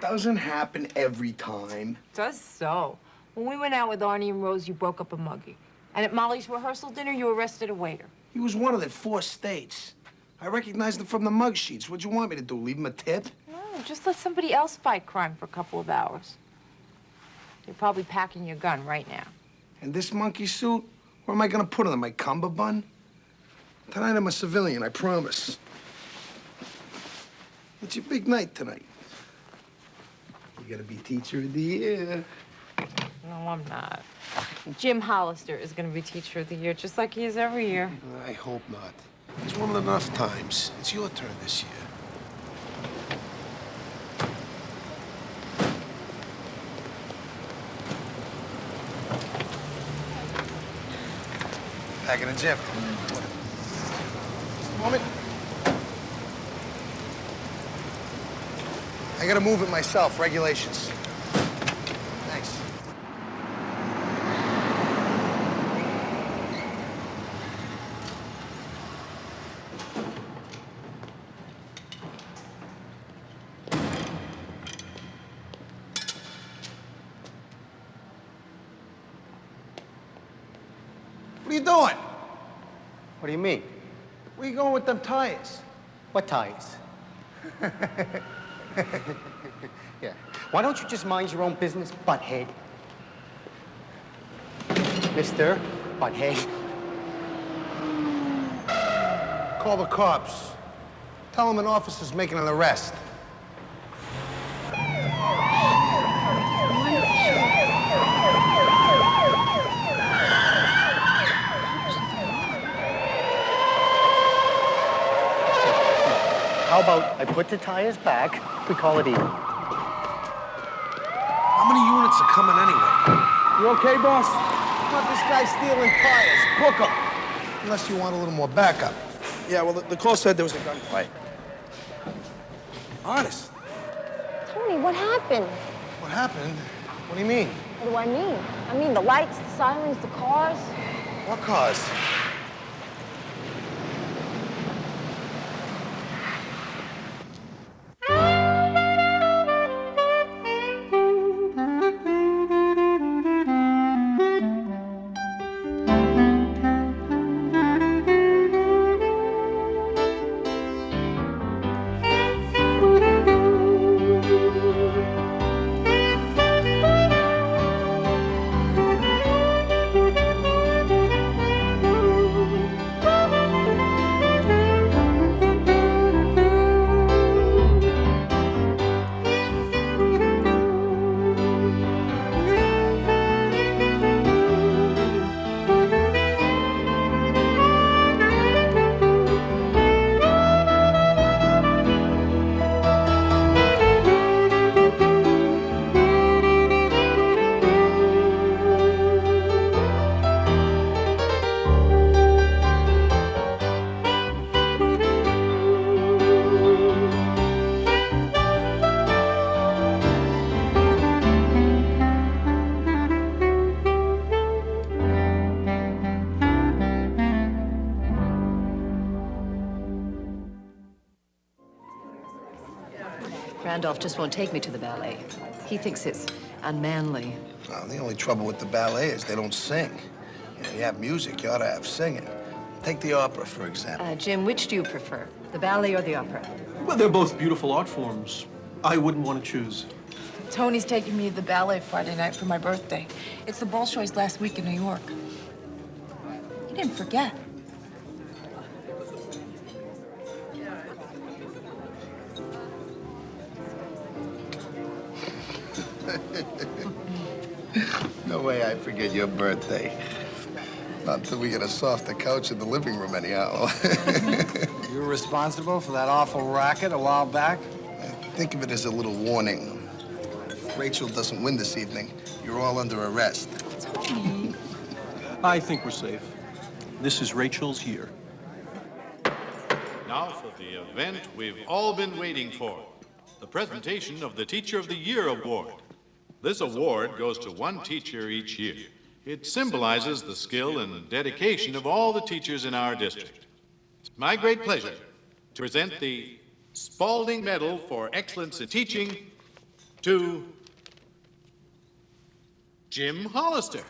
Doesn't happen every time. Does so. When we went out with Arnie and Rose, you broke up a muggy. And at Molly's rehearsal dinner, you arrested a waiter. He was wanted in 4 states. I recognized him from the mug sheets. What'd you want me to do, leave him a tip? No, just let somebody else fight crime for a couple of hours. You're probably packing your gun right now. And this monkey suit? Where am I gonna put it on my cummerbund? Tonight I'm a civilian, I promise. It's your big night tonight. You're gonna be teacher of the year. No, I'm not. Jim Hollister is going to be teacher of the year, just like he is every year. I hope not. He's won enough times. It's your turn this year. Back in the gym. Just a moment. I gotta move it myself, regulations. Thanks. What are you doing? What do you mean? Where are you going with them tires? What tires? Yeah. Why don't you just mind your own business, butthead? Mr. Butthead. Call the cops. Tell them an officer's making an arrest. How about I put the tires back, we call it even. How many units are coming anyway? You okay, boss? Not this guy stealing tires. Book him. Unless you want a little more backup. Yeah, well, the call said there was a gunfight. Honest. Tony, what happened? What happened? What do you mean? What do I mean? I mean the lights, the sirens, the cars. What cars? Randolph just won't take me to the ballet. He thinks it's unmanly. Well, the only trouble with the ballet is they don't sing. You have music, you ought to have singing. Take the opera, for example. Jim, which do you prefer, the ballet or the opera? Well, they're both beautiful art forms. I wouldn't want to choose. Tony's taking me to the ballet Friday night for my birthday. It's the Bolshoi's last week in New York. He didn't forget. No way I forget your birthday. Not until we get a softer couch in the living room, anyhow. You were responsible for that awful racket a while back? Think of it as a little warning. If Rachel doesn't win this evening, you're all under arrest. Tony. I think we're safe. This is Rachel's year. Now for the event we've all been waiting for, the presentation of the Teacher of the Year Award. This award goes to one teacher each year. It symbolizes the skill and dedication of all the teachers in our district. It's my great pleasure to present the Spalding Medal for Excellence in Teaching to Jim Hollister.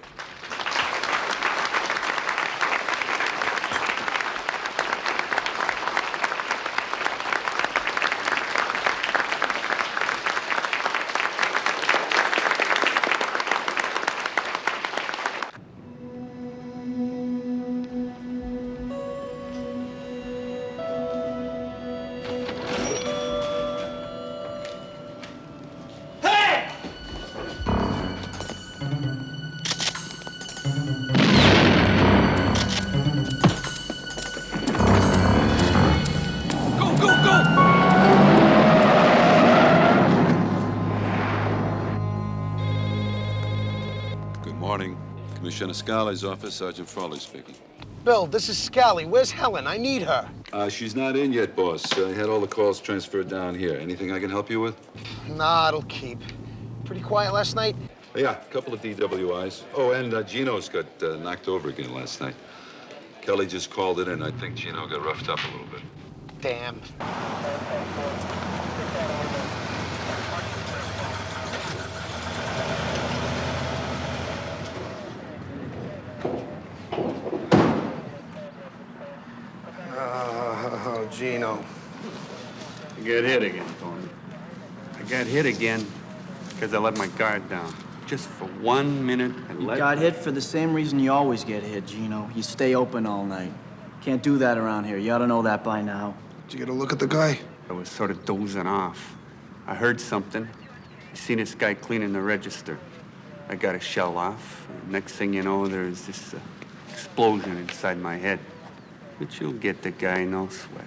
Morning. Commissioner Scali's office, Sergeant Frawley speaking. Bill, this is Scally. Where's Helen? I need her. She's not in yet, boss. I had all the calls transferred down here. Anything I can help you with? Nah, it'll keep. Pretty quiet last night? Yeah, a couple of DWIs. Oh, and Gino's got knocked over again last night. Kelly just called it in. I think Gino got roughed up a little bit. Damn. Oh, Gino. I got hit again, Tony. I got hit again because I let my guard down. Just for 1 minute, You got hit for the same reason you always get hit, Gino. You stay open all night. Can't do that around here. You ought to know that by now. Did you get a look at the guy? I was sort of dozing off. I heard something. I seen this guy cleaning the register. I got a shell off. Next thing you know, there's this explosion inside my head. But you'll get the guy, no sweat.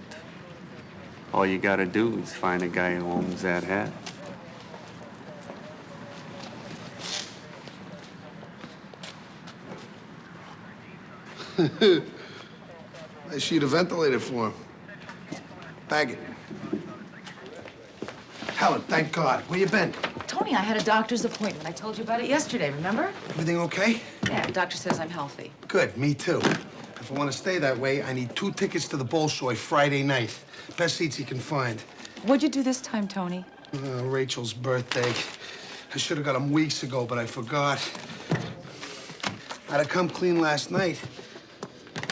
All you gotta do is find a guy who owns that hat. Nice sheet of ventilator for him. Bag it. Helen, thank God. Where you been? Tony, I had a doctor's appointment. I told you about it yesterday, remember? Everything okay? Yeah, the doctor says I'm healthy. Good, me too. If I want to stay that way, I need 2 tickets to the Bolshoi Friday night. Best seats you can find. What'd you do this time, Tony? Rachel's birthday. I should have got them weeks ago, but I forgot. I'd have come clean last night,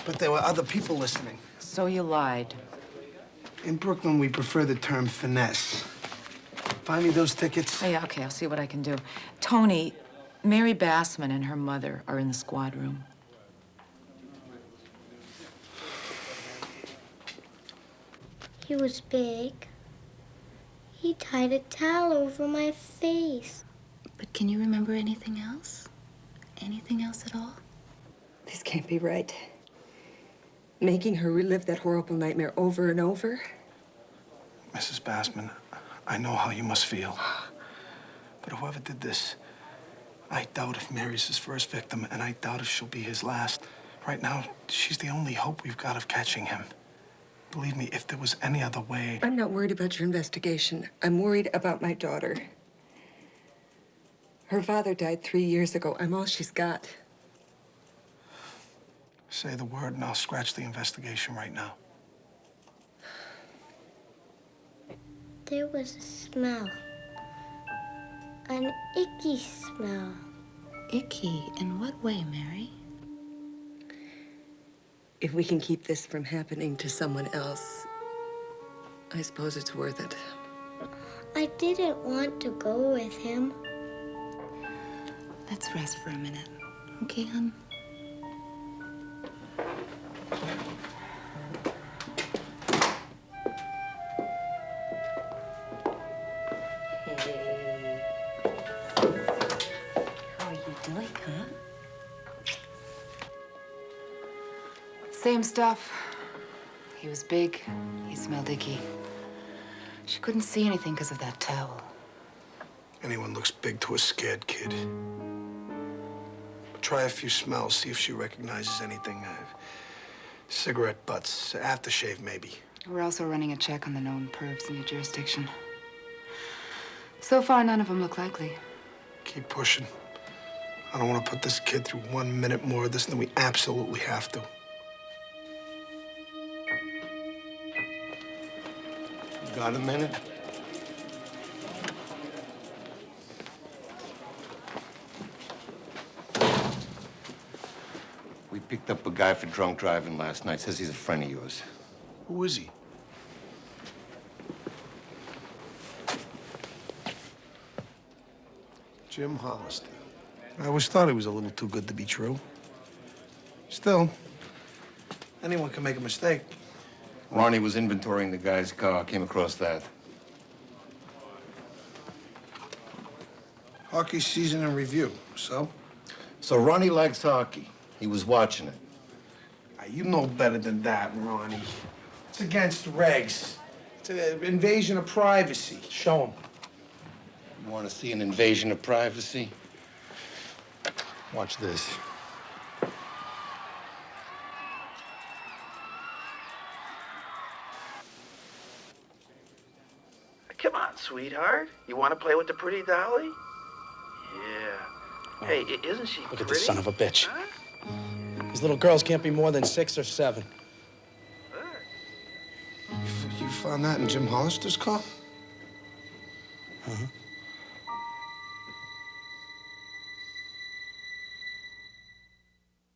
but there were other people listening. So you lied. In Brooklyn, we prefer the term finesse. Find me those tickets. Oh, yeah, okay, I'll see what I can do. Tony, Mary Bassman and her mother are in the squad room. He was big. He tied a towel over my face. But can you remember anything else? Anything else at all? This can't be right. Making her relive that horrible nightmare over and over. Mrs. Bassman, I know how you must feel. But whoever did this, I doubt if Mary's his first victim, and I doubt if she'll be his last. Right now, she's the only hope we've got of catching him. Believe me, if there was any other way... I'm not worried about your investigation. I'm worried about my daughter. Her father died 3 years ago. I'm all she's got. Say the word and I'll scratch the investigation right now. There was a smell. An icky smell. Icky? In what way, Mary? If we can keep this from happening to someone else, I suppose it's worth it. I didn't want to go with him. Let's rest for a minute. Okay, hon? Hey. How are you doing, huh? Same stuff. He was big. He smelled icky. She couldn't see anything because of that towel. Anyone looks big to a scared kid. Try a few smells, see if she recognizes anything. Cigarette butts, aftershave maybe. We're also running a check on the known pervs in your jurisdiction. So far, none of them look likely. Keep pushing. I don't want to put this kid through 1 minute more of this than we absolutely have to. Got a minute? Picked up a guy for drunk driving last night. Says he's a friend of yours. Who is he? Jim Hollister. I always thought he was a little too good to be true. Still, anyone can make a mistake. Ronnie was inventorying the guy's car. Came across that. Hockey season in review, so? So Ronnie likes hockey. He was watching it. You know better than that, Ronnie. It's against regs. It's an invasion of privacy. Show him. You want to see an invasion of privacy? Watch this. Come on, sweetheart. You want to play with the pretty dolly? Yeah. Hey, isn't she pretty? Look at this son of a bitch. Huh? These little girls can't be more than 6 or 7. You found that in Jim Hollister's car? Uh-huh.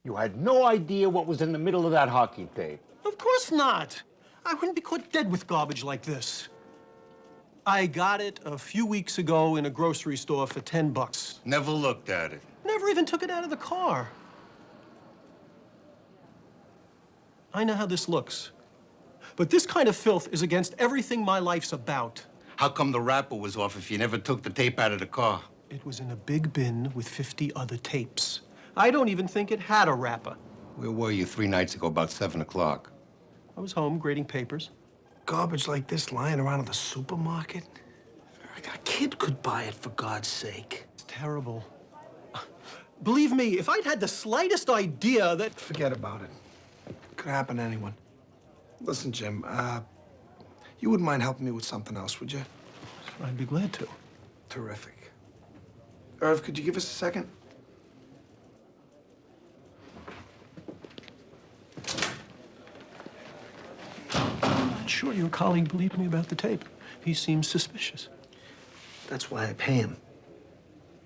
You had no idea what was in the middle of that hockey tape. Of course not. I wouldn't be caught dead with garbage like this. I got it a few weeks ago in a grocery store for $10. Never looked at it. Never even took it out of the car. I know how this looks. But this kind of filth is against everything my life's about. How come the wrapper was off if you never took the tape out of the car? It was in a big bin with 50 other tapes. I don't even think it had a wrapper. Where were you 3 nights ago, about 7 o'clock? I was home grading papers. Garbage like this lying around at the supermarket? A kid could buy it, for God's sake. It's terrible. Believe me, if I'd had the slightest idea that... Forget about it. Could happen to anyone. Listen, Jim, you wouldn't mind helping me with something else, would you? I'd be glad to. Terrific. Irv, could you give us a second? I'm not sure your colleague believed me about the tape. He seems suspicious. That's why I pay him.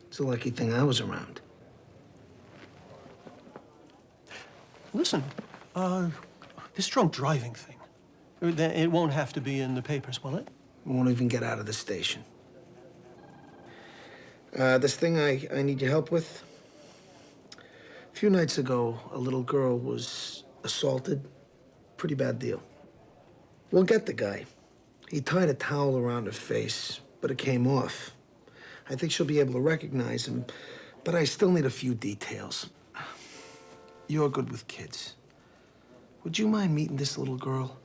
It's a lucky thing I was around. Listen, this drunk driving thing, it won't have to be in the papers, will it? Won't even get out of the station. This thing I need your help with. A few nights ago, a little girl was assaulted. Pretty bad deal. We'll get the guy. He tied a towel around her face, but it came off. I think she'll be able to recognize him, but I still need a few details. You're good with kids. Would you mind meeting this little girl?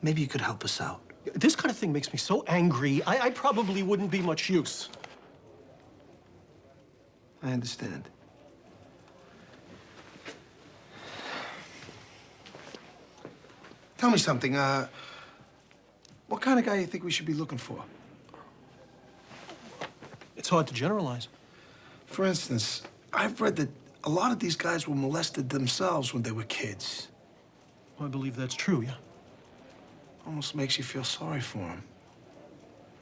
Maybe you could help us out. This kind of thing makes me so angry, I probably wouldn't be much use. I understand. Tell me something, what kind of guy do you think we should be looking for? It's hard to generalize. For instance, I've read that a lot of these guys were molested themselves when they were kids. I believe that's true, yeah. Almost makes you feel sorry for them.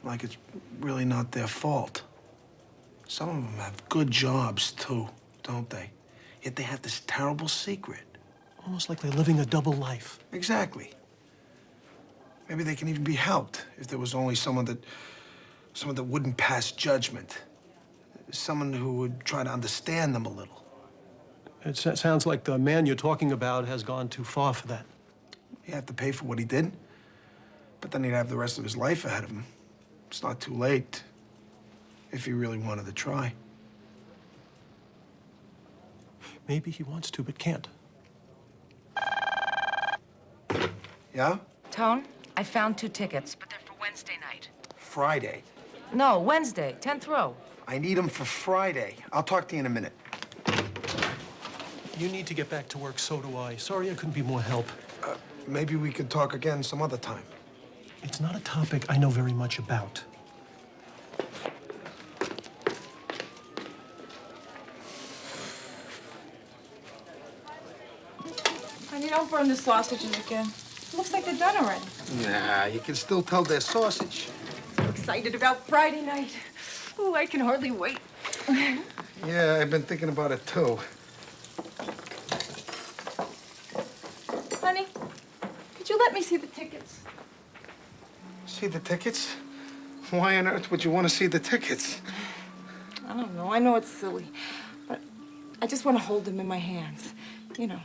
Like it's really not their fault. Some of them have good jobs, too, don't they? Yet they have this terrible secret. Almost like they're living a double life. Exactly. Maybe they can even be helped if there was only someone that wouldn't pass judgment. Someone who would try to understand them a little. It sounds like the man you're talking about has gone too far for that. He'd have to pay for what he did, but then he'd have the rest of his life ahead of him. It's not too late if he really wanted to try. Maybe he wants to, but can't. Yeah? Tone, I found 2 tickets, but they're for Wednesday night. Friday. No, Wednesday, 10th row. I need them for Friday. I'll talk to you in a minute. You need to get back to work, so do I. Sorry I couldn't be more help. Maybe we could talk again some other time. It's not a topic I know very much about. Honey, don't burn the sausages again. It looks like they're done already. Nah, you can still tell they're sausage. I'm excited about Friday night. Ooh, I can hardly wait. Yeah, I've been thinking about it, too. let me see the tickets. See the tickets? Why on earth would you want to see the tickets? I don't know. I know it's silly, but I just want to hold them in my hands. You know.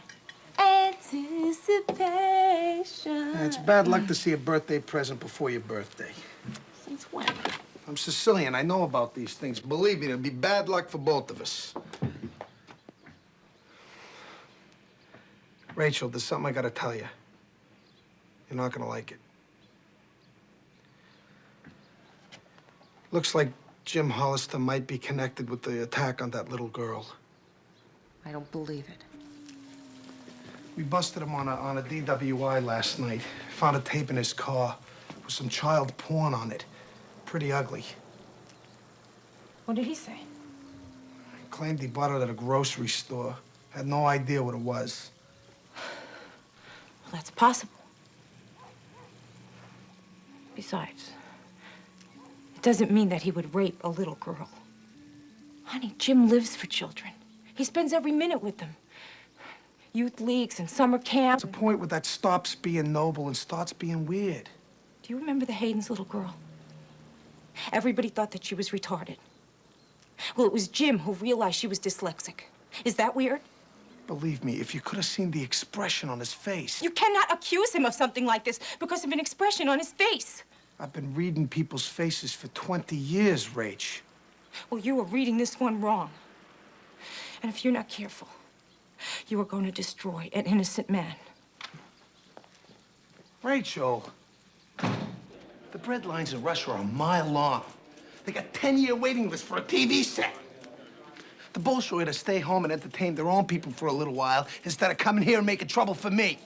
Anticipation. Yeah, it's bad luck to see a birthday present before your birthday. Since when? I'm Sicilian. I know about these things. Believe me, it'll be bad luck for both of us. Rachel, there's something I gotta tell you. You're not gonna like it. Looks like Jim Hollister might be connected with the attack on that little girl. I don't believe it. We busted him on a DWI last night. Found a tape in his car with some child porn on it. Pretty ugly. What did he say? Claimed he bought it at a grocery store. Had no idea what it was. Well, that's possible. Besides, it doesn't mean that he would rape a little girl. Honey, Jim lives for children. He spends every minute with them. Youth leagues and summer camp. There's a point where that stops being noble and starts being weird. Do you remember the Hayden's little girl? Everybody thought that she was retarded. Well, it was Jim who realized she was dyslexic. Is that weird? Believe me, if you could have seen the expression on his face. You cannot accuse him of something like this because of an expression on his face. I've been reading people's faces for 20 years, Rach. Well, you are reading this one wrong. And if you're not careful, you are going to destroy an innocent man. Rachel, the bread lines in Russia are a mile long. They got 10-year waiting lists for a TV set. The Bolshoi to stay home and entertain their own people for a little while instead of coming here and making trouble for me.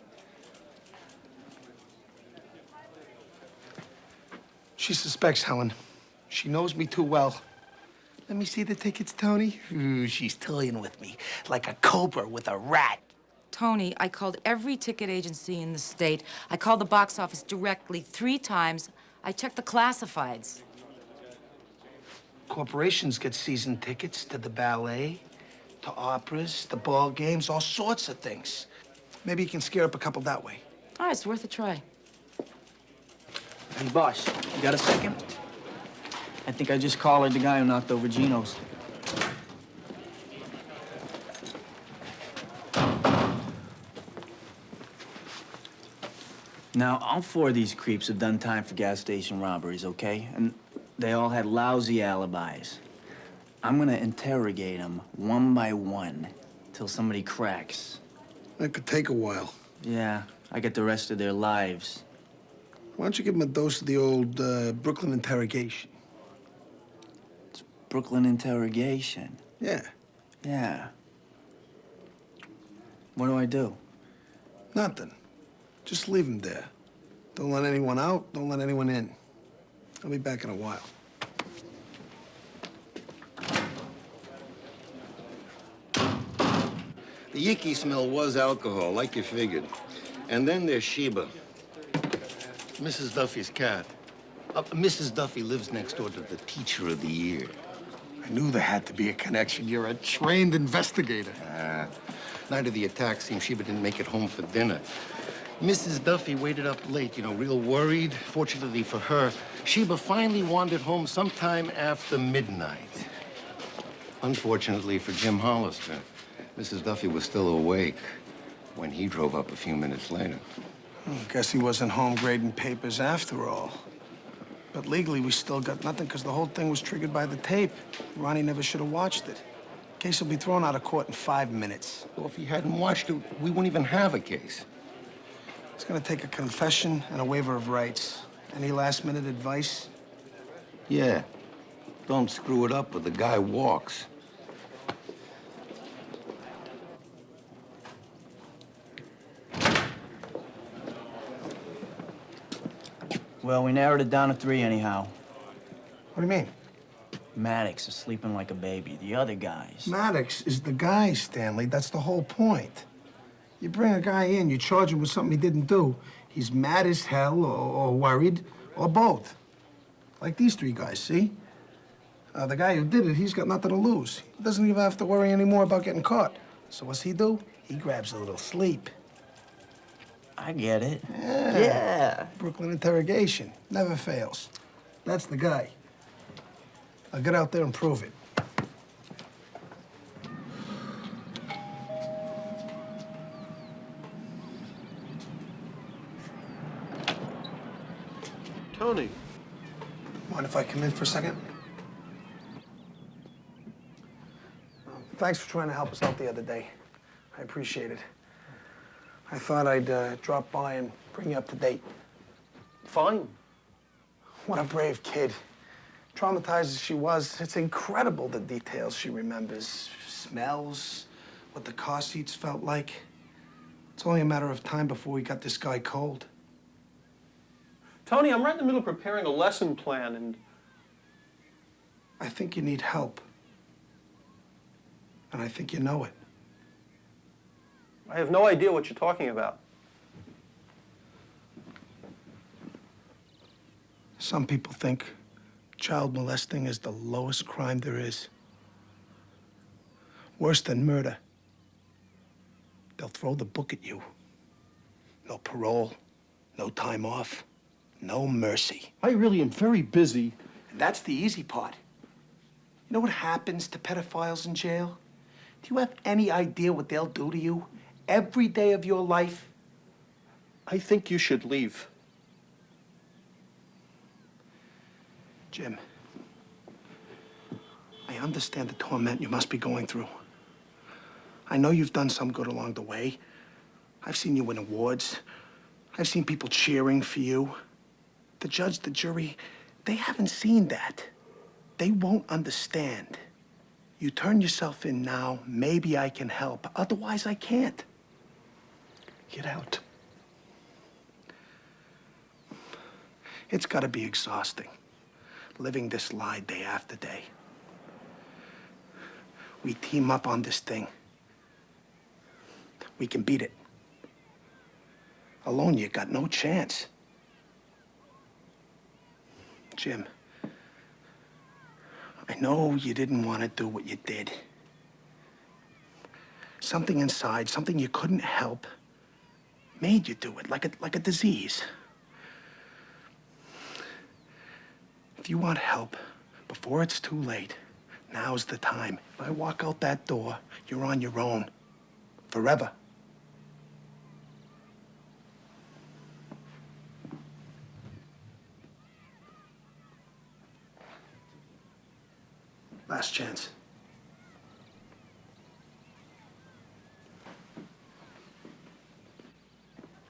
She suspects Helen. She knows me too well. Let me see the tickets, Tony. Ooh, she's toying with me like a cobra with a rat. Tony, I called every ticket agency in the state. I called the box office directly 3 times. I checked the classifieds. Corporations get season tickets to the ballet, to operas, to ball games, all sorts of things. Maybe you can scare up a couple that way. All right, it's worth a try. Hey, boss, you got a second? I think I just collared the guy who knocked over Gino's. Now, all 4 of these creeps have done time for gas station robberies, okay? And they all had lousy alibis. I'm gonna interrogate them one by one till somebody cracks. That could take a while. Yeah, I get the rest of their lives. Why don't you give them a dose of the old Brooklyn interrogation? It's Brooklyn interrogation. Yeah. Yeah. What do I do? Nothing. Just leave them there. Don't let anyone out, don't let anyone in. I'll be back in a while. The yicky smell was alcohol, like you figured. And then there's Sheba. Mrs. Duffy's cat. Mrs. Duffy lives next door to the teacher of the year. I knew there had to be a connection. You're a trained investigator. Night of the attack, seems Sheba didn't make it home for dinner. Mrs. Duffy waited up late, you know, real worried. Fortunately for her, Sheba finally wandered home sometime after midnight. Unfortunately for Jim Hollister, Mrs. Duffy was still awake when he drove up a few minutes later. Guess he wasn't home grading papers after all. But legally, we still got nothing because the whole thing was triggered by the tape. Ronnie never should have watched it. Case will be thrown out of court in 5 minutes. Well, if he hadn't watched it, we wouldn't even have a case. It's gonna take a confession and a waiver of rights. Any last-minute advice? Yeah. Don't screw it up or the guy walks. Well, we narrowed it down to 3 anyhow. What do you mean? Maddox is sleeping like a baby. The other guys... Maddox is the guy, Stanley. That's the whole point. You bring a guy in, you charge him with something he didn't do. He's mad as hell, or worried, or both. Like these 3 guys, see? The guy who did it, he's got nothing to lose. He doesn't even have to worry anymore about getting caught. So what's he do? He grabs a little sleep. I get it. Yeah. Brooklyn interrogation. Never fails. That's the guy. I'll get out there and prove it. Tony. Mind if I come in for a second? Thanks for trying to help us out the other day. I appreciate it. I thought I'd drop by and bring you up to date. Fine. What a brave kid. Traumatized as she was, it's incredible the details she remembers. Smells, what the car seats felt like. It's only a matter of time before we got this guy cold. Tony, I'm right in the middle of preparing a lesson plan, and I think you need help. And I think you know it. I have no idea what you're talking about. Some people think child molesting is the lowest crime there is. Worse than murder. They'll throw the book at you. No parole, no time off, no mercy. I really am very busy. And that's the easy part. You know what happens to pedophiles in jail? Do you have any idea what they'll do to you every day of your life? I think you should leave. Jim, I understand the torment you must be going through. I know you've done some good along the way. I've seen you win awards. I've seen people cheering for you. The judge, the jury, they haven't seen that. They won't understand. You turn yourself in now, maybe I can help. Otherwise, I can't. Get out. It's gotta be exhausting, living this lie day after day. We team up on this thing. We can beat it. Alone, you got no chance. Jim, I know you didn't want to do what you did. Something inside, something you couldn't help, made you do it, like a disease. If you want help before it's too late, now's the time. If I walk out that door, you're on your own. Forever. Last chance.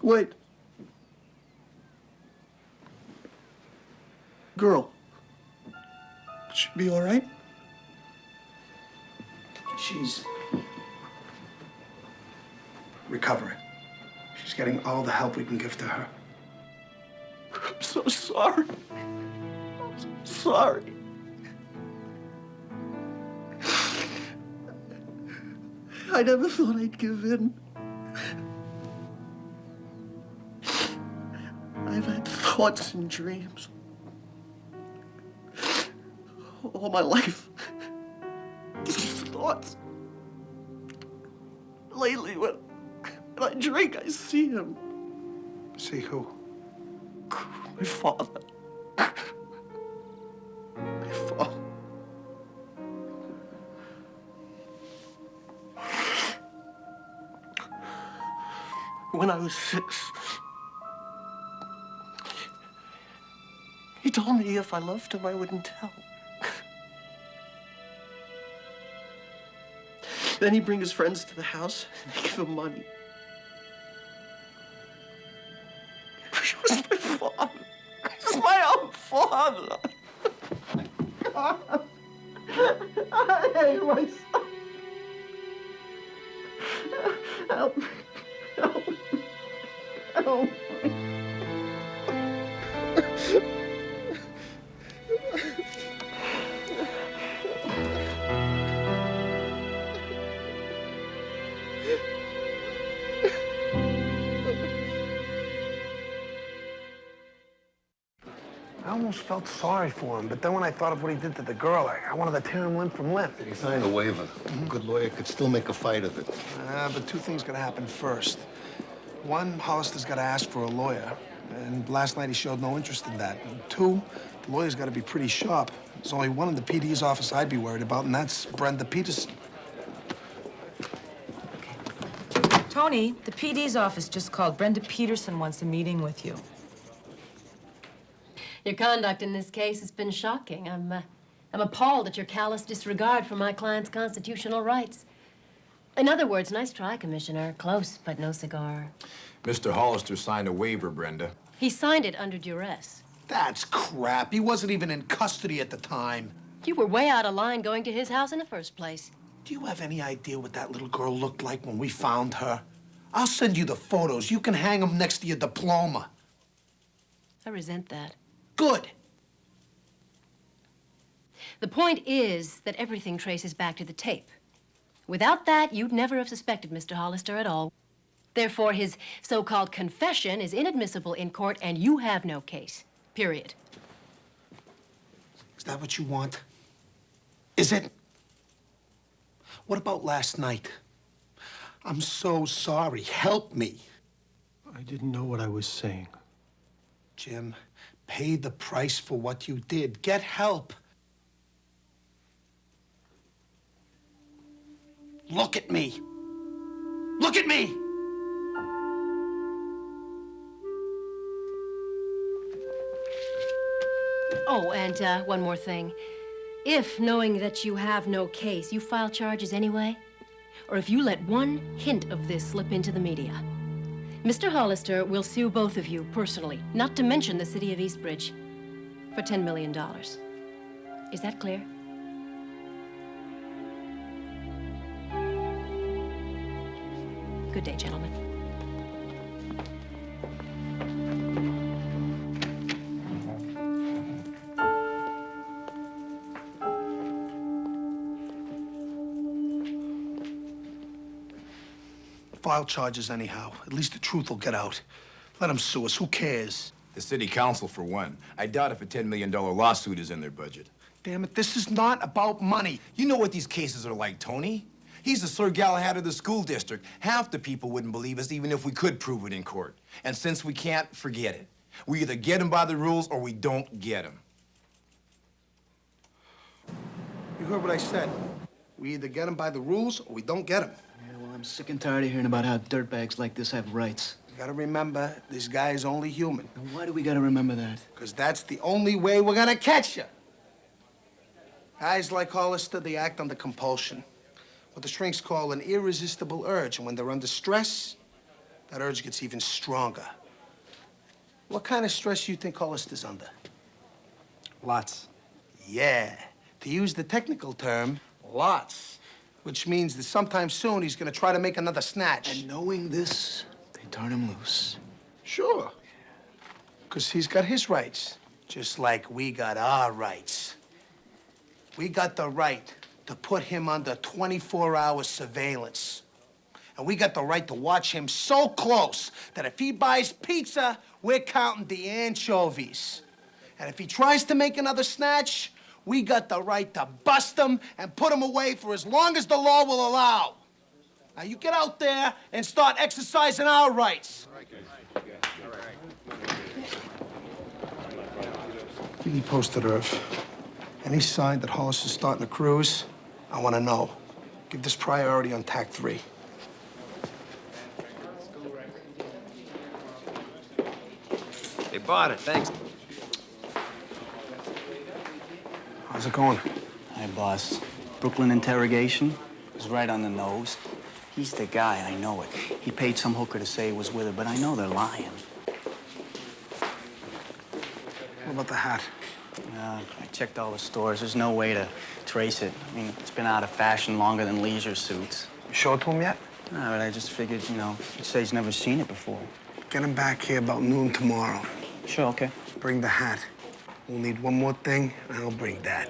Wait. Girl. She'll be all right? She's recovering. She's getting all the help we can give to her. I'm so sorry. I'm so sorry. I never thought I'd give in. I've had thoughts and dreams all my life. These thoughts. Lately, when I drink, I see him. See who? My father. My father. When I was 6, he told me if I loved him, I wouldn't tell. Then he'd bring his friends to the house and they'd give him money. He was my father. He was my own father. God. I hate myself. Help me. Help me. Help me. I almost felt sorry for him, but then when I thought of what he did to the girl, I wanted to tear him limb from limb. He signed a waiver. A good lawyer could still make a fight of it. But two things gotta happen first. One, Hollister's got to ask for a lawyer, and last night he showed no interest in that. And two, the lawyer's got to be pretty sharp. There's only one in the PD's office I'd be worried about, and that's Brenda Peterson. Tony, the PD's office just called. Brenda Peterson wants a meeting with you. Your conduct in this case has been shocking. I'm appalled at your callous disregard for my client's constitutional rights. In other words, nice try, Commissioner. Close, but no cigar. Mr. Hollister signed a waiver, Brenda. He signed it under duress. That's crap. He wasn't even in custody at the time. You were way out of line going to his house in the first place. Do you have any idea what that little girl looked like when we found her? I'll send you the photos. You can hang them next to your diploma. I resent that. Good. The point is that everything traces back to the tape. Without that, you'd never have suspected Mr. Hollister at all. Therefore, his so-called confession is inadmissible in court, and you have no case. Period. Is that what you want? Is it? What about last night? I'm so sorry. Help me. I didn't know what I was saying. Jim, pay the price for what you did. Get help. Look at me. Look at me! Oh, and one more thing. If, knowing that you have no case, you file charges anyway, or if you let one hint of this slip into the media, Mr. Hollister will sue both of you personally, not to mention the city of Eastbridge, for $10 million. Is that clear? Good day, gentlemen. File charges anyhow. At least the truth will get out. Let them sue us. Who cares? The city council, for one. I doubt if a $10 million lawsuit is in their budget. Damn it, this is not about money. You know what these cases are like, Tony. He's the Sir Galahad of the school district. Half the people wouldn't believe us even if we could prove it in court. And since we can't, forget it. We either get him by the rules or we don't get him. You heard what I said. We either get him by the rules or we don't get him. Yeah, well, I'm sick and tired of hearing about how dirtbags like this have rights. You gotta remember, this guy is only human. And why do we gotta remember that? Because that's the only way we're gonna catch you. Guys like Hollister, they act under compulsion. What the shrinks call an irresistible urge. And when they're under stress, that urge gets even stronger. What kind of stress do you think Hollister's under? Lots. Yeah. To use the technical term, lots. Which means that sometime soon he's gonna try to make another snatch. And knowing this, they turn him loose. Sure. Because he's got his rights, just like we got our rights. We got the right to put him under 24-hour surveillance. And we got the right to watch him so close that if he buys pizza, we're counting the anchovies. And if he tries to make another snatch, we got the right to bust him and put him away for as long as the law will allow. Now, you get out there and start exercising our rights. Keep me posted, Irv. Any sign that Hollister's starting a cruise, I want to know. Give this priority on tack 3. They bought it, thanks. How's it going? Hi, boss. Brooklyn interrogation was right on the nose. He's the guy, I know it. He paid some hooker to say he was with her, but I know they're lying. What about the hat? I checked all the stores. There's no way to trace it. I mean, it's been out of fashion longer than leisure suits. You show it to him yet? No, but I just figured, you know, he'd say he's never seen it before. Get him back here about noon tomorrow. Sure, okay. Bring the hat. We'll need one more thing, and I'll bring that.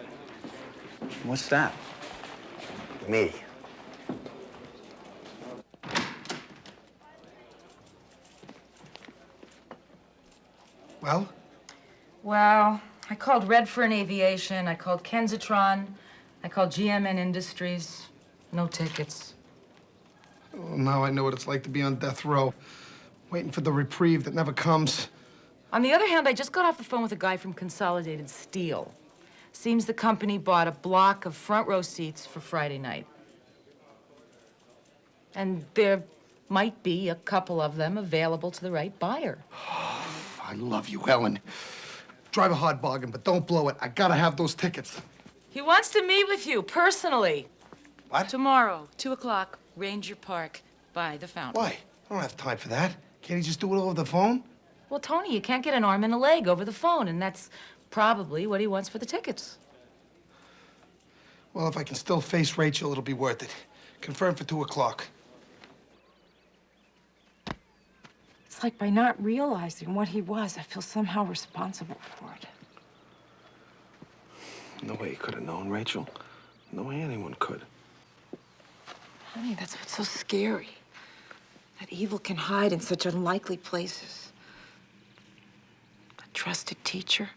What's that? Me. Well? Well, I called Redfern Aviation, I called Kensitron, I called GMN Industries. No tickets. Well, now I know what it's like to be on death row. Waiting for the reprieve that never comes. On the other hand, I just got off the phone with a guy from Consolidated Steel. Seems the company bought a block of front row seats for Friday night. And there might be a couple of them available to the right buyer. I love you, Helen. Drive a hard bargain, but don't blow it. I gotta have those tickets. He wants to meet with you personally. What? Tomorrow, 2 o'clock, Ranger Park, by the fountain. Why? I don't have time for that. Can't he just do it over the phone? Well, Tony, you can't get an arm and a leg over the phone, and that's probably what he wants for the tickets. Well, if I can still face Rachel, it'll be worth it. Confirmed for 2 o'clock. It's like by not realizing what he was, I feel somehow responsible for it. No way he could have known, Rachel. No way anyone could. Honey, that's what's so scary. That evil can hide in such unlikely places. A trusted teacher,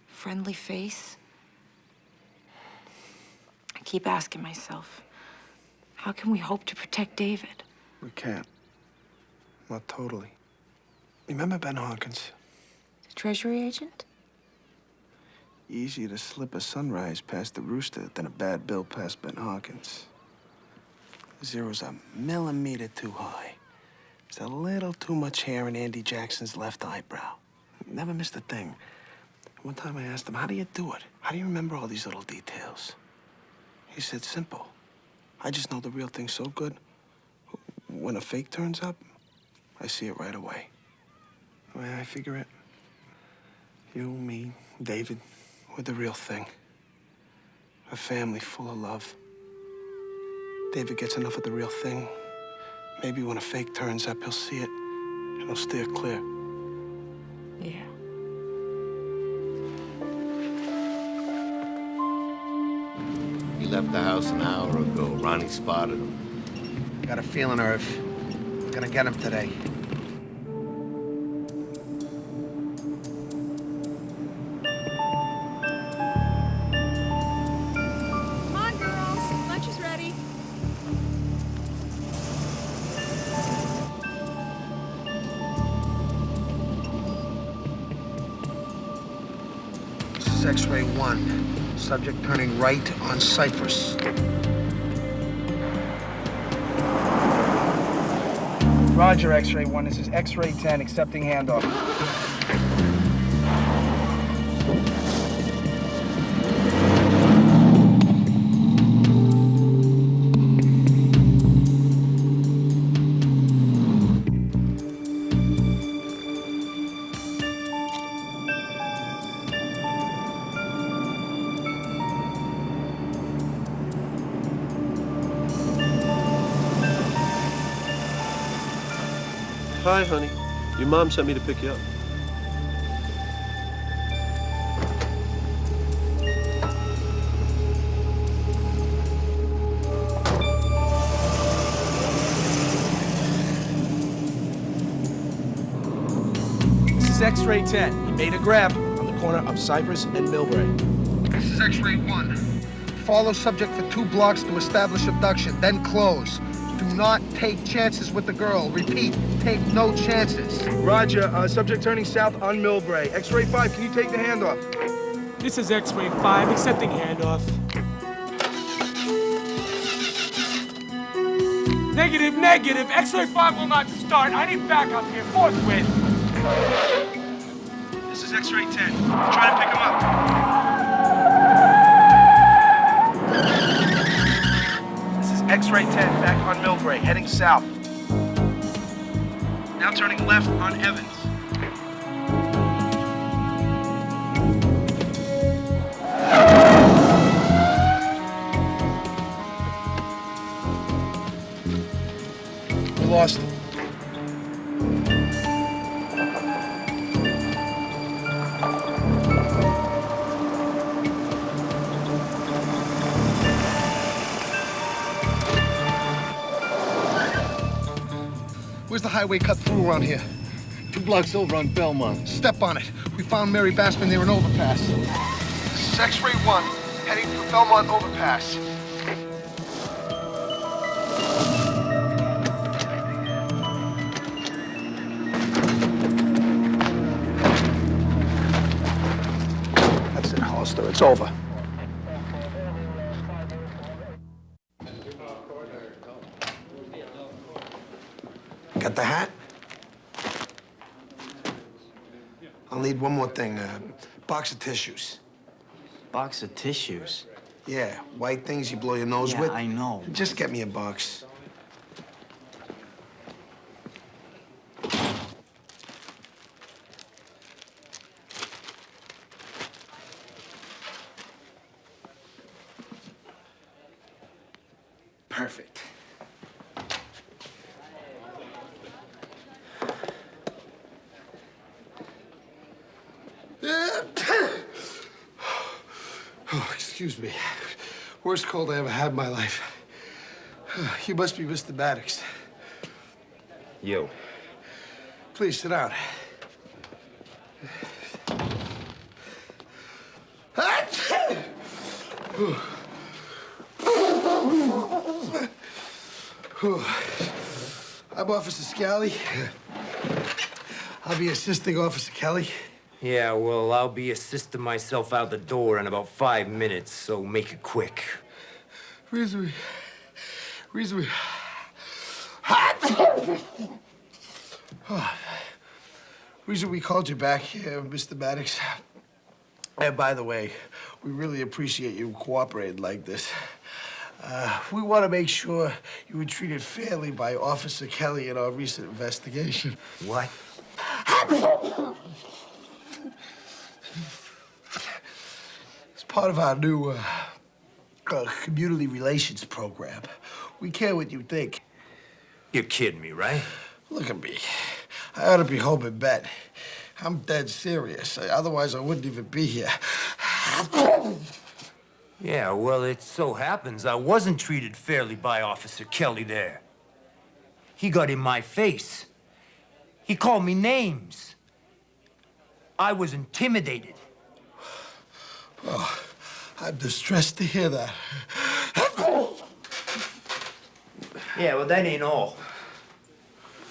friendly face. I keep asking myself, how can we hope to protect David? We can't. Not totally. Remember Ben Hawkins? The Treasury agent? Easier to slip a sunrise past the rooster than a bad bill past Ben Hawkins. Zero's a millimeter too high. There's a little too much hair in Andy Jackson's left eyebrow. Never missed a thing. One time I asked him, how do you do it? How do you remember all these little details? He said, simple. I just know the real thing so good. When a fake turns up, I see it right away. The way I figure it, you, me, David, we're the real thing. A family full of love. David gets enough of the real thing. Maybe when a fake turns up, he'll see it and he'll steer clear. Yeah. He left the house an hour ago. Ronnie spotted him. Got a feeling, Irv. We're gonna get him today. Come on, girls. Lunch is ready. This is X-ray 1. Subject turning right on Cypress. Roger, X-ray 1. This is X-ray 10, accepting handoff. Hi, honey. Your mom sent me to pick you up. This is X-ray 10. He made a grab on the corner of Cypress and Millbrae. This is X-ray 1. Follow subject for 2 blocks to establish abduction, then close. Do not take chances with the girl. Repeat, take no chances. Roger, subject turning south on Millbrae. X-ray 5, can you take the handoff? This is X-ray 5, accepting handoff. Negative, negative. X-ray 5 will not start. I need backup here, forthwith. This is X-ray 10. Try to pick him up. X-ray 10, back on Millbrae, heading south. Now turning left on Evans. We lost him. Where's the highway cut through around here? 2 blocks over on Belmont. Step on it. We found Mary Bassman near an overpass. This is X-ray 1, heading for Belmont overpass. Hollister. It's over. Got the hat? I'll need one more thing. A box of tissues. Box of tissues? Yeah, white things you blow your nose with. Yeah, I know. Just get me a box. Perfect. Oh, excuse me. Worst cold I ever had in my life. You must be Mr. Maddox. You. Please sit down. I'm Officer Scally. I'll be assisting Officer Kelly. Yeah, well, I'll be assisting myself out the door in about 5 minutes, so make it quick. Reason we... Reason we called you back here, Mr. Maddox. And by the way, we really appreciate you cooperating like this. We want to make sure you were treated fairly by Officer Kelly in our recent investigation. What? It's part of our new community relations program. We care what you think. You're kidding me, right? Look at me. I ought to be home in bed. I'm dead serious. Otherwise, I wouldn't even be here. Yeah, well, it so happens I wasn't treated fairly by Officer Kelly there. He got in my face. He called me names. I was intimidated. Oh, I'm distressed to hear that. Yeah, well, that ain't all.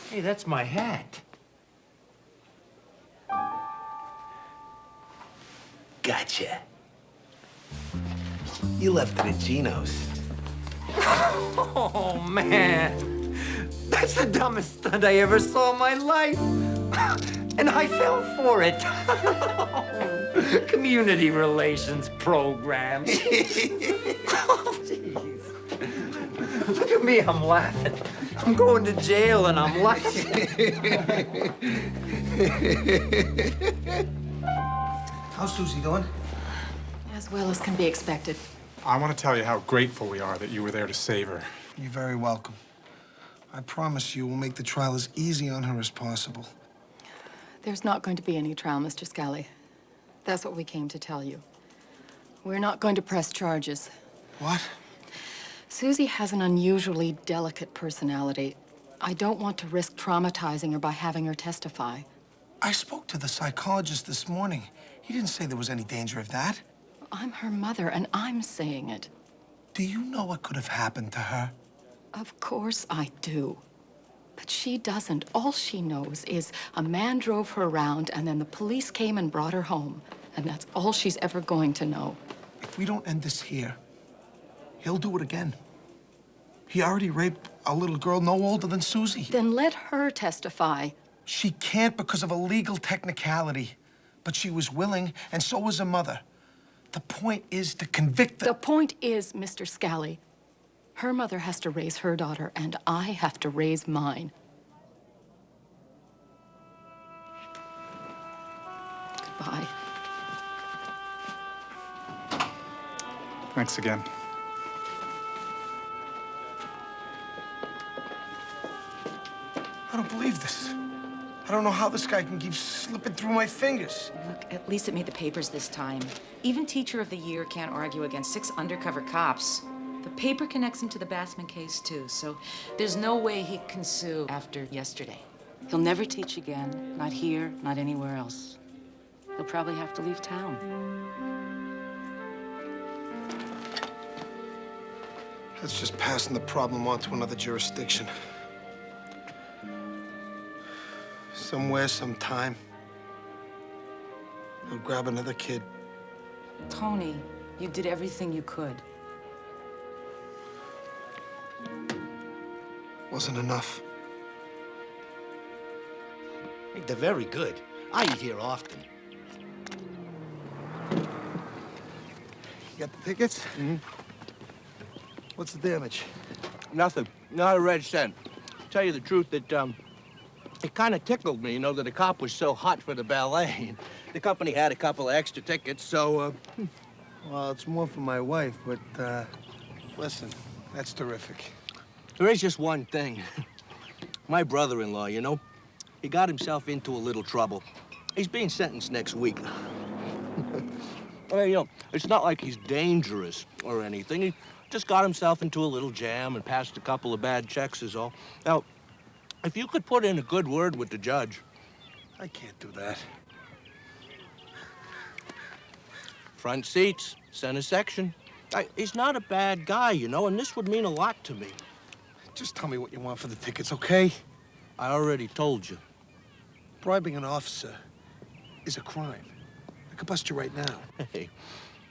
Hey, that's my hat. Gotcha. You left it at Gino's. Oh, man. That's the dumbest stunt I ever saw in my life. And I fell for it. Community relations program. Oh, jeez. Look at me, I'm laughing. I'm going to jail and I'm laughing. How's Susie doing? As well as can be expected. I want to tell you how grateful we are that you were there to save her. You're very welcome. I promise you we'll make the trial as easy on her as possible. There's not going to be any trial, Mr. Scally. That's what we came to tell you. We're not going to press charges. What? Susie has an unusually delicate personality. I don't want to risk traumatizing her by having her testify. I spoke to the psychologist this morning. He didn't say there was any danger of that. I'm her mother, and I'm saying it. Do you know what could have happened to her? Of course I do. But she doesn't. All she knows is a man drove her around, and then the police came and brought her home. And that's all she's ever going to know. If we don't end this here, he'll do it again. He already raped a little girl no older than Susie. Then let her testify. She can't because of a legal technicality. But she was willing, and so was her mother. The point is to convict The point is, Mr. Scally, her mother has to raise her daughter, and I have to raise mine. Goodbye. Thanks again. I don't believe this. I don't know how this guy can keep slipping through my fingers. Look, at least it made the papers this time. Even Teacher of the Year can't argue against 6 undercover cops. The paper connects him to the Bassman case, too, so there's no way he can sue after yesterday. He'll never teach again. Not here, not anywhere else. He'll probably have to leave town. That's just passing the problem on to another jurisdiction. Somewhere, sometime, he'll grab another kid, Tony, you did everything you could. Wasn't enough. Hey, they're very good. I eat here often. You got the tickets? Mm-hmm. What's the damage? Nothing. Not a red cent. Tell you the truth, it kind of tickled me, you know, that the cop was so hot for the ballet. The company had a couple of extra tickets, so, Well, it's more for my wife, but, listen, that's terrific. There is just one thing. My brother-in-law, you know, he got himself into a little trouble. He's being sentenced next week. I mean, you know, it's not like he's dangerous or anything. He just got himself into a little jam and passed a couple of bad checks is all. Now, if you could put in a good word with the judge. I can't do that. Front seats, center section. He's not a bad guy, you know, and this would mean a lot to me. Just tell me what you want for the tickets, okay? I already told you. Bribing an officer is a crime. I could bust you right now. Hey,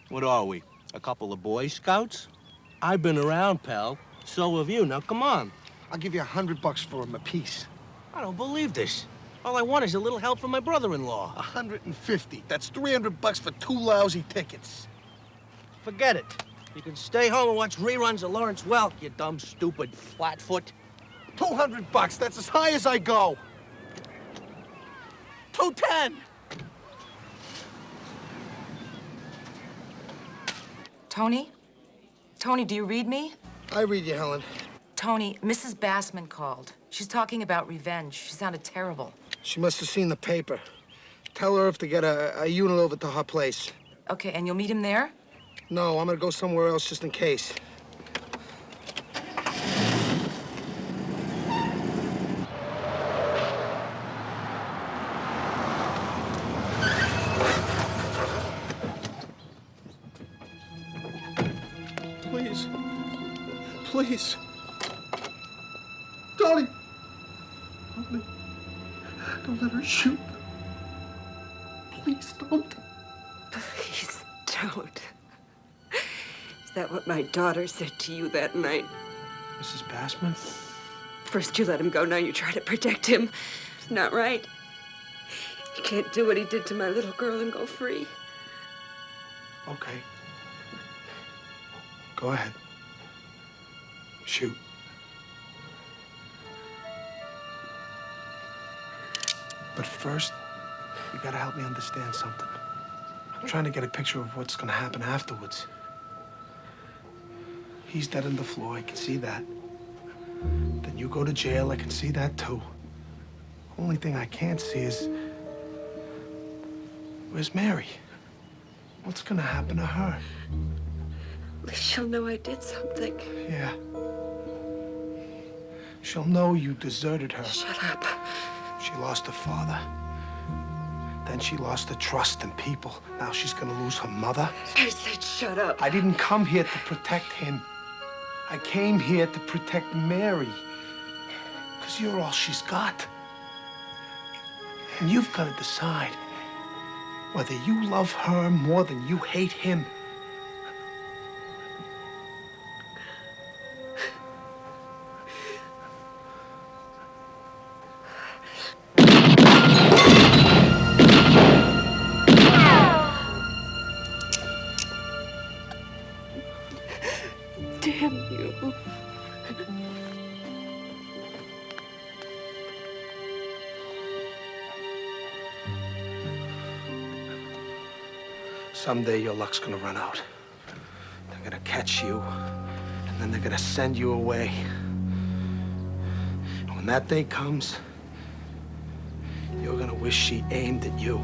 what are we? A couple of Boy Scouts? I've been around, pal. So have you. Now, come on. I'll give you $100 for them apiece. I don't believe this. All I want is a little help from my brother-in-law. 150. That's $300 for 2 lousy tickets. Forget it. You can stay home and watch reruns of Lawrence Welk, you dumb, stupid flatfoot. $200. That's as high as I go. 210. Tony? Tony, do you read me? I read you, Helen. Tony, Mrs. Bassman called. She's talking about revenge. She sounded terrible. She must have seen the paper. Tell her if to get a unit over to her place. Okay, and you'll meet him there? No, I'm gonna go somewhere else just in case. Please. Please. Tony. Tony. Don't let her shoot. Please don't. Please don't. Is that what my daughter said to you that night? Mrs. Bassman? First you let him go, now you try to protect him. It's not right. You can't do what he did to my little girl and go free. Okay. Go ahead. Shoot. But first, you gotta help me understand something. I'm trying to get a picture of what's gonna happen afterwards. He's dead on the floor, I can see that. Then you go to jail, I can see that too. Only thing I can't see is, where's Mary? What's gonna happen to her? At least she'll know I did something. Yeah. She'll know you deserted her. Shut up. She lost her father. Then she lost her trust in people. Now she's gonna lose her mother. I said shut up. I didn't come here to protect him. I came here to protect Mary. Because you're all she's got. And you've got to decide whether you love her more than you hate him. Damn you. Someday your luck's gonna run out. They're gonna catch you, and then they're gonna send you away. And when that day comes, you're gonna wish she aimed at you.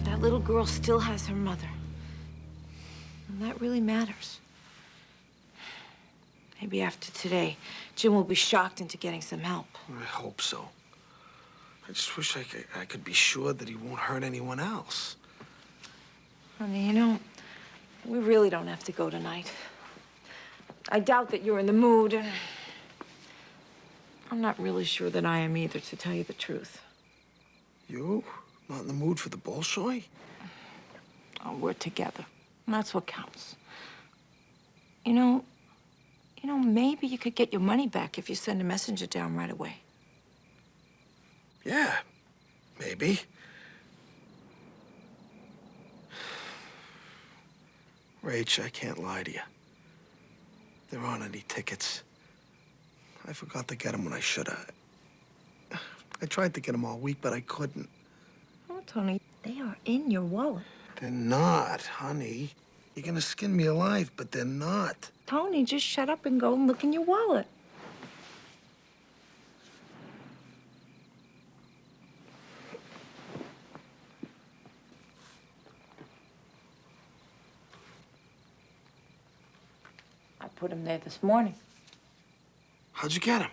That little girl still has her mother. And that really matters. Maybe after today, Jim will be shocked into getting some help. I hope so. I just wish I could be sure that he won't hurt anyone else. Honey, you know, we really don't have to go tonight. I doubt that you're in the mood. I'm not really sure that I am either, to tell you the truth. You? Not in the mood for the Bolshoi? Oh, we're together. And that's what counts. You know, maybe you could get your money back if you send a messenger down right away. Yeah, maybe. Rach, I can't lie to you. There aren't any tickets. I forgot to get them when I should have. I tried to get them all week, but I couldn't. Oh, Tony, they are in your wallet. They're not, honey. You're gonna skin me alive, but they're not. Tony, just shut up and go and look in your wallet. I put them there this morning. How'd you get them?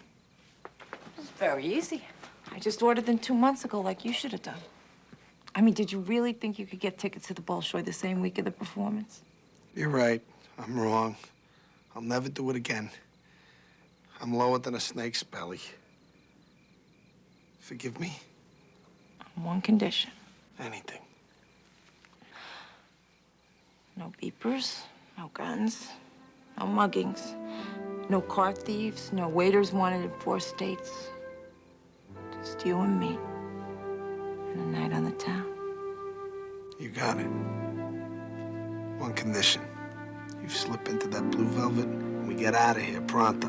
It's very easy. I just ordered them 2 months ago, like you should have done. I mean, did you really think you could get tickets to the Bolshoi the same week of the performance? You're right. I'm wrong. I'll never do it again. I'm lower than a snake's belly. Forgive me? On one condition. Anything. No beepers, no guns, no muggings, no car thieves, no waiters wanted in 4 states. Just you and me. And a night on the town. You got it. One condition. You slip into that blue velvet, and we get out of here pronto.